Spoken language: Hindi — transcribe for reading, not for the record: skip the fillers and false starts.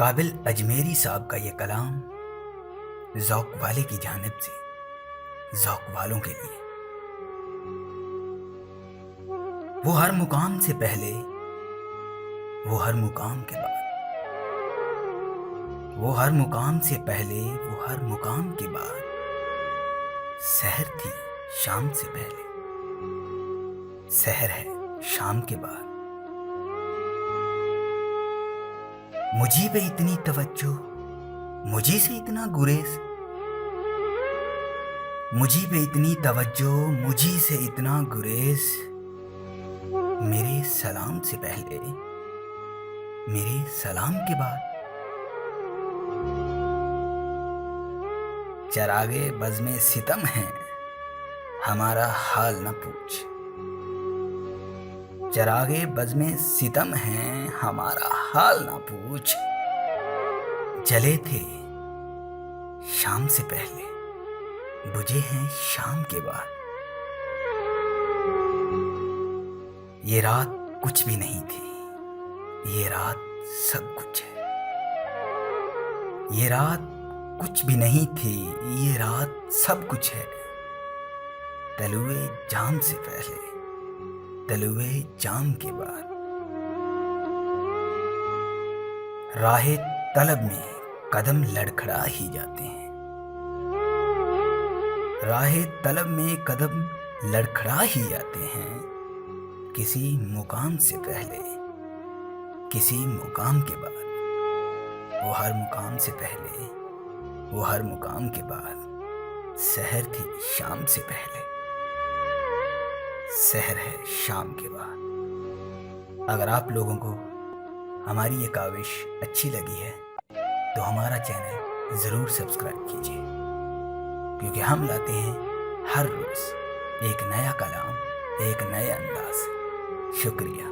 काबिल अजमेरी साहब का ये कलाम ज़ौक़ वाले की जानिब से ज़ौक़ वालों के लिए। वो हर मुकाम से पहले, वो हर मुकाम के बाद, वो हर मुकाम से पहले, वो हर मुकाम के बाद, सहर थी शाम से पहले, सहर है शाम के बाद। मुझी पे इतनी तवज्जो, मुझी से इतना गुरेज, मुझी पे इतनी तवज्जो, मुझी से इतना गुरेज। मेरे सलाम से पहले, मेरे सलाम के बाद। चरागे बज़्म सितम है, हमारा हाल न पूछ। चरागे बज़्म सितम है, हमारा हाल न पूछ। जले थे शाम से पहले, बुझे हैं शाम के बाद। ये रात कुछ भी नहीं थी, ये रात सब कुछ है। ये रात कुछ भी नहीं थी, ये रात सब कुछ है। तलुए जाम से पहले, तलुए जाम के बाद। राहे तलब में कदम लड़खड़ा ही जाते हैं, राहे तलब में कदम लड़खड़ा ही जाते हैं। किसी मुकाम से पहले, किसी मुकाम के बाद। वो हर मुकाम से पहले, वो हर मुकाम के बाद। सहर थी शाम से पहले, सहर है शाम के बाद। अगर आप लोगों को हमारी ये काविश अच्छी लगी है तो हमारा चैनल ज़रूर सब्सक्राइब कीजिए, क्योंकि हम लाते हैं हर रोज़ एक नया कलाम, एक नए अंदाज। शुक्रिया।